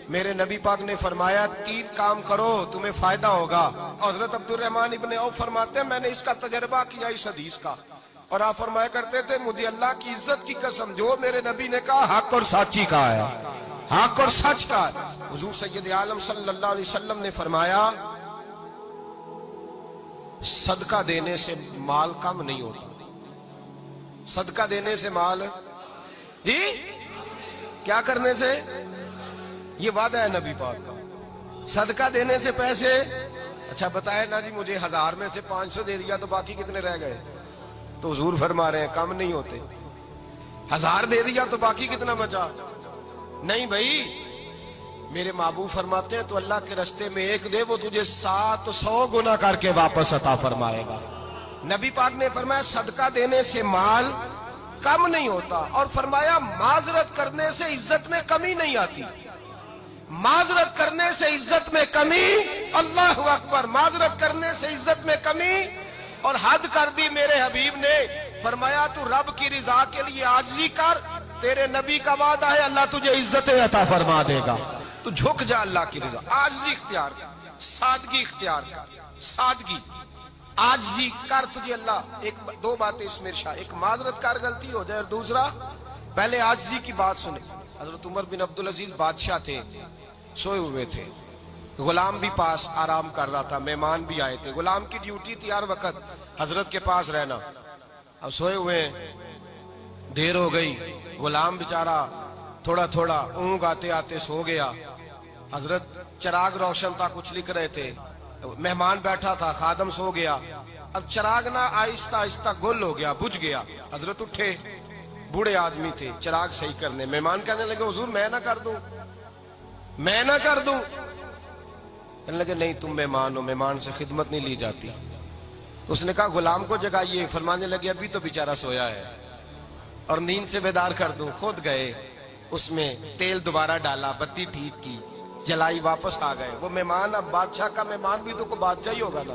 میرے نبی پاک نے فرمایا 3 کام کرو تمہیں فائدہ ہوگا. حضرت عبدالرحمن ابن عوف فرماتے ہیں میں نے اس کا تجربہ کیا اس حدیث کا, اور آپ فرمایا کرتے تھے مجھے اللہ کی عزت کی قسم جو میرے نبی نے کہا حق اور سچی کہا ہے, حق اور سچ کا. حضور سید عالم صلی اللہ علیہ وسلم نے فرمایا صدقہ دینے سے مال کم نہیں ہوتا. صدقہ دینے سے مال جی کیا کرنے سے, یہ وعدہ ہے نبی پاک کا. صدقہ دینے سے پیسے, اچھا بتائے نا جی مجھے 1000 میں سے 500 دے دیا تو باقی کتنے رہ گئے, تو حضور فرما رہے ہیں کم نہیں ہوتے. 1000 دے دیا تو باقی کتنا بچا, نہیں بھائی. میرے محبوب فرماتے ہیں تو اللہ کے رستے میں 1 دے وہ تجھے 700 گنا کر کے واپس عطا فرمائے گا. نبی پاک نے فرمایا صدقہ دینے سے مال کم نہیں ہوتا, اور فرمایا معذرت کرنے سے عزت میں کمی نہیں آتی. معذرت کرنے سے عزت میں کمی, اللہ اکبر, معذرت کرنے سے عزت میں کمی. اور حد کر دی میرے حبیب نے, فرمایا تو رب کی رضا کے لیے عاجزی کر, تیرے نبی کا وعدہ ہے اللہ تجھے عزت عطا فرما دے گا. تو جھک جا اللہ کی رضا, عاجزی اختیار کر, سادگی اختیار کر, سادگی عاجزی کر, تجھے اللہ 2 باتیں اس میں ارشاد, ایک معذرت کر غلطی ہو جائے, اور دوسرا پہلے عاجزی کی بات سنے. حضرت عمر بن عبدالعزیز بادشاہ تھے, سوئے ہوئے تھے, غلام بھی پاس آرام کر رہا تھا, مہمان بھی آئے تھے. غلام کی ڈیوٹی تھی ہر وقت حضرت کے پاس رہنا. اب سوئے ہوئے, دیر ہو گئی, غلام بیچارہ تھوڑا تھوڑا اونگ آتے آتے سو گیا. حضرت چراغ روشن تھا, کچھ لکھ رہے تھے, مہمان بیٹھا تھا, خادم سو گیا. اب چراغ نہ آہستہ آہستہ گل ہو گیا, بجھ گیا. حضرت اٹھے, بوڑھے آدمی تھے, چراغ صحیح کرنے. مہمان کہنے لگے حضور میں نہ کر دوں, میں نہ کر دوں. کہنے لگے نہیں تم مہمان ہو, مہمان سے خدمت نہیں لی جاتی. اس نے کہا غلام کو جگائیے. فرمانے لگے ابھی تو بیچارہ سویا ہے اور نیند سے بیدار کر دوں. خود گئے, اس میں تیل دوبارہ ڈالا, بتی ٹھیک کی, جلائی, واپس آ گئے. وہ مہمان, اب بادشاہ کا مہمان بھی تو کوئی بادشاہ ہی ہوگا نا.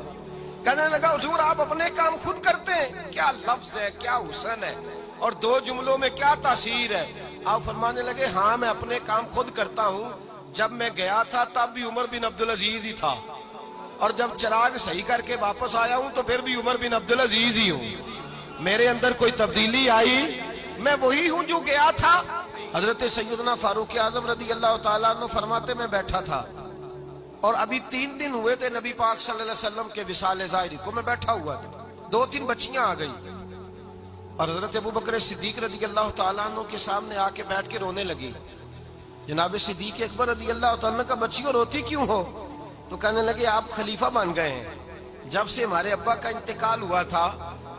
کہنے لگا حضور آپ اپنے کام خود کرتے ہیں, کیا لفظ ہے, کیا حسن ہے, اور 2 جملوں میں کیا تاثیر ہے. آپ فرمانے لگے ہاں میں اپنے کام خود کرتا ہوں. جب میں گیا تھا تب بھی عمر بن عبدالعزیز ہی تھا, اور جب چراغ صحیح کر کے واپس آیا ہوں تو پھر بھی عمر بن عبدالعزیز ہی ہوں. میرے اندر کوئی تبدیلی آئی, میں وہی ہوں جو گیا تھا. حضرت سیدنا فاروق اعظم رضی اللہ تعالیٰ عنہ فرماتے میں بیٹھا تھا, اور ابھی 3 دن ہوئے تھے نبی پاک صلی اللہ علیہ وسلم کے وصال ظاہری کو. میں بیٹھا ہوا تھا, 2-3 بچیاں آ گئی, اور حضرت ابو بکر صدیق رضی اللہ تعالیٰ عنہ کے سامنے آ کے بیٹھ کے رونے لگی. جناب صدیق اکبر رضی اللہ تعالیٰ عنہ کا بچیوں روتی کیوں ہو؟ تو کہنے لگے آپ خلیفہ بن گئے ہیں. جب سے ہمارے ابا کا انتقال ہوا تھا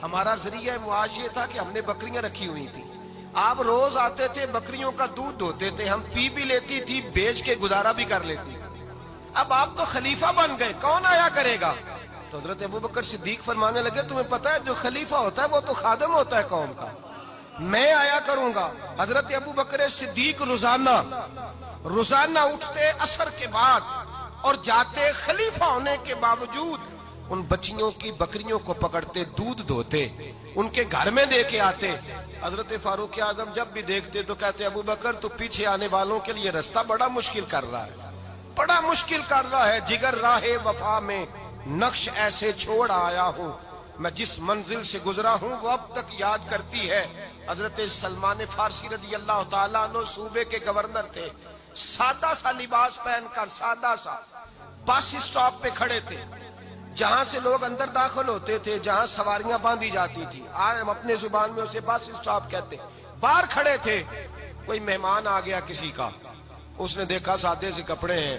ہمارا ذریعہ معاش یہ تھا کہ ہم نے بکریاں رکھی ہوئی تھی. آپ روز آتے تھے, بکریوں کا دودھ دھوتے تھے, ہم پی بھی لیتی تھی, بیچ کے گزارا بھی کر لیتی. اب آپ تو خلیفہ بن گئے, کون آیا کرے گا؟ تو حضرت ابو بکر صدیق فرمانے لگے تمہیں پتہ ہے جو خلیفہ ہوتا ہے وہ تو خادم ہوتا ہے قوم کا, میں آیا کروں گا. حضرت ابو بکر صدیق روزانہ اٹھتے عصر کے بعد اور جاتے, خلیفہ ہونے کے باوجود ان بچیوں کی بکریوں کو پکڑتے, دودھ دھوتے, ان کے گھر میں دے کے آتے. حضرت فاروق اعظم جب بھی دیکھتے تو کہتے ابو بکر تو پیچھے آنے والوں کے لیے رستہ بڑا مشکل کر رہا ہے, بڑا مشکل کر رہا ہے. جگر راہ وفا میں نقش ایسے چھوڑ آیا ہوں, میں جس منزل سے گزرا ہوں وہ اب تک یاد کرتی ہے. حضرت سلمان فارسی رضی اللہ تعالیٰ عنہ صوبے کے گورنر تھے, سادہ سا لباس پہن کر, سادہ سا, بس اسٹاپ پہ کھڑے تھے, جہاں سے لوگ اندر داخل ہوتے تھے, جہاں سواریاں باندھی جاتی تھی, آج ہم اپنے زبان میں اسے بس اسٹاپ کہتے. باہر کھڑے تھے, کوئی مہمان آ گیا کسی کا, اس نے دیکھا سادے سے کپڑے ہیں,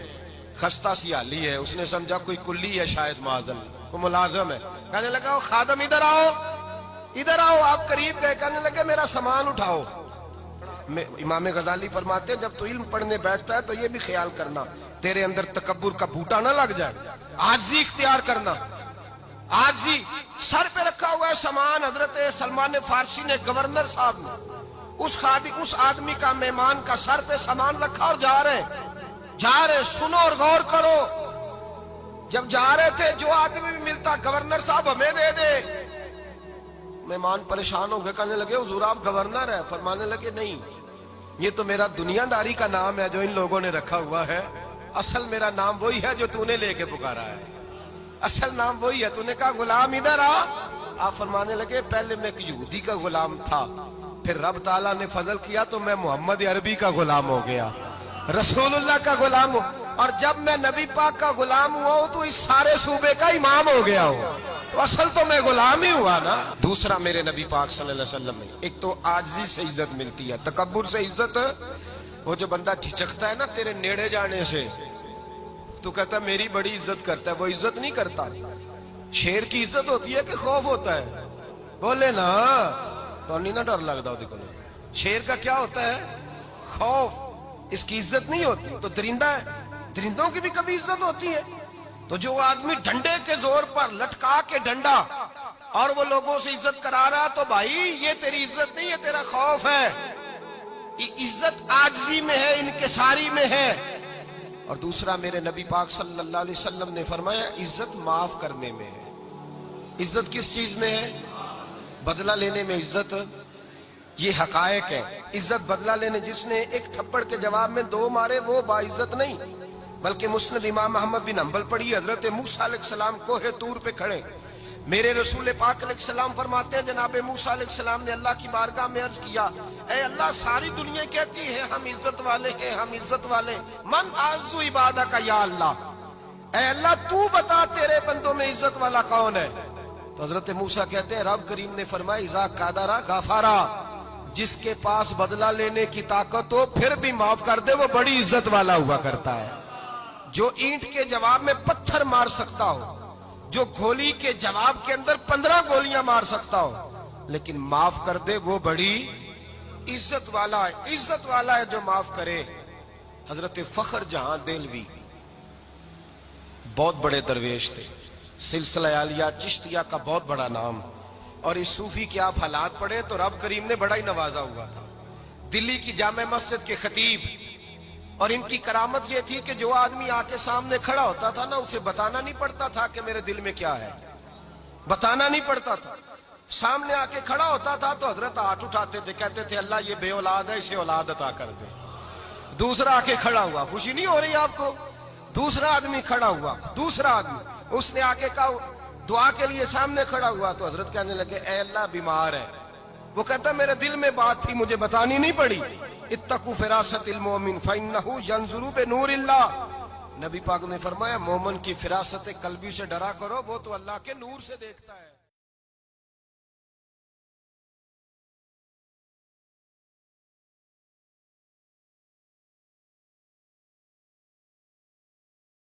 خستہ سی حالی ہے, اس نے سمجھا کوئی کلی ہے شاید, معاذ اللہ کوئی ملازم ہے. کہنے لگا خادم ادھر آؤ, ادھر آؤ. آپ قریب گئے, کہنے لگے میرا سامان اٹھاؤ. امام غزالی فرماتے ہیں جب تو علم پڑھنے بیٹھتا ہے تو یہ بھی خیال کرنا تیرے اندر تکبر کا بوٹا نہ لگ جائے, عاجزی اختیار کرنا. عاجزی, سر پہ رکھا ہوا ہے سامان. حضرت سلمان فارسی نے, گورنر صاحب نے, اس آدمی کا, مہمان کا سر پہ سامان رکھا اور جا رہے. سنو اور غور کرو. جب جا رہے تھے جو آدمی بھی ملتا گورنر صاحب ہمیں دے دے. مہمان پریشان ہو گئے, کہنے لگے حضور آپ گورنر ہیں؟ فرمانے لگے نہیں, یہ تو میرا دنیا داری کا نام ہے جو ان لوگوں نے رکھا ہوا ہے، اصل میرا نام وہی ہے جو تو نے لے کے پکارا ہے، اصل نام وہی ہے۔ تو نے کہا غلام ادھر آ، آپ فرمانے لگے پہلے میں ایک یہودی کا غلام تھا، پھر رب تعالیٰ نے فضل کیا تو میں محمد عربی کا غلام ہو گیا، رسول اللہ کا غلام ہو، اور جب میں نبی پاک کا غلام ہوا ہوں تو اس سارے صوبے کا امام ہو گیا ہوں، تو اصل تو میں غلام ہی ہوا نا۔ دوسرا میرے نبی پاک صلی اللہ علیہ وسلم میں ایک تو عاجزی سے عزت ملتی ہے، تکبر سے عزت، وہ جو بندہ جھجکتا ہے نا تیرے نیڑے جانے سے، تو کہتا ہے میری بڑی عزت کرتا ہے، وہ عزت نہیں کرتا۔ شیر کی عزت ہوتی ہے کہ خوف ہوتا ہے؟ بولے نا، تو نہیں نہ ڈر لگتا ہوتی کو۔ شیر کا کیا ہوتا ہے؟ خوف، اس کی عزت نہیں ہوتی۔ تو درندہ ہے، درندوں کی بھی کبھی عزت ہوتی ہے؟ تو جو آدمی ڈنڈے کے زور پر لٹکا کے ڈنڈا اور وہ لوگوں سے عزت کرا رہا، تو بھائی یہ تیری عزت نہیں، یہ تیرا خوف ہے۔ عزت عاجزی میں ہے، انکساری میں ہے۔ اور دوسرا میرے نبی پاک صلی اللہ علیہ وسلم نے فرمایا عزت معاف کرنے میں ہے۔ عزت کس چیز میں ہے؟ بدلہ لینے میں عزت۔ یہ حقائق ہے، عزت بدلہ لینے، جس نے ایک تھپڑ کے جواب میں 2 مارے وہ باعزت نہیں، بلکہ مسند امام احمد بن حنبل پڑھی، حضرت موسیٰ علیہ السلام کوہ طور پہ کھڑے، میرے رسول پاک علیہ السلام فرماتے ہیں جناب موسیٰ علیہ السلام نے اللہ کی بارگاہ میں عرض کیا، اے اللہ ساری دنیا کہتی ہے ہم عزت والے ہیں، ہم عزت والے، من اعز عبادک یا اللہ، اے اللہ تو بتا تیرے بندوں میں عزت والا کون ہے؟ تو حضرت موسیٰ کہتے ہیں رب کریم نے فرمایا اذا قادرا غفارا، جس کے پاس بدلہ لینے کی طاقت ہو پھر بھی معاف کر دے وہ بڑی عزت والا ہوا کرتا ہے۔ جو اینٹ کے جواب میں پتھر مار سکتا ہو، جو گولی کے جواب کے اندر 15 گولیاں مار سکتا ہو لیکن معاف کر دے وہ بڑی عزت والا ہے۔ عزت والا ہے جو معاف کرے۔ حضرت فخر جہاں دہلوی بہت بڑے درویش تھے، سلسلہ عالیہ چشتیہ کا بہت بڑا نام، اور اس صوفی کے آپ حالات پڑھیں تو رب کریم نے بڑا ہی نوازا ہوا تھا۔ دلی کی جامع مسجد کے خطیب، اور ان کی کرامت یہ تھی کہ جو آدمی آ کے سامنے کھڑا ہوتا تھا نا اسے بتانا نہیں پڑتا تھا کہ میرے دل میں کیا ہے، بتانا نہیں پڑتا تھا۔ سامنے آ کے کھڑا ہوتا تھا تو حضرت ہاتھ اٹھاتے تھے، کہتے تھے اللہ یہ بے اولاد ہے اسے اولاد عطا کر دے۔ دوسرا آ کے کھڑا ہوا، خوشی نہیں ہو رہی آپ کو؟ دوسرا آدمی کھڑا ہوا، دوسرا آدمی، اس نے آ کے کہا دعا کے لیے سامنے کھڑا ہوا تو حضرت کہنے لگے اے اللہ بیمار ہے، وہ کہتا میرے دل میں بات تھی مجھے بتانی نہیں پڑی، اتقوا فراست المومن فإنہ ینظر بنور اللہ، نبی پاک نے فرمایا مومن کی فراست قلبی سے ڈرا کرو، وہ تو اللہ کے نور سے دیکھتا ہے۔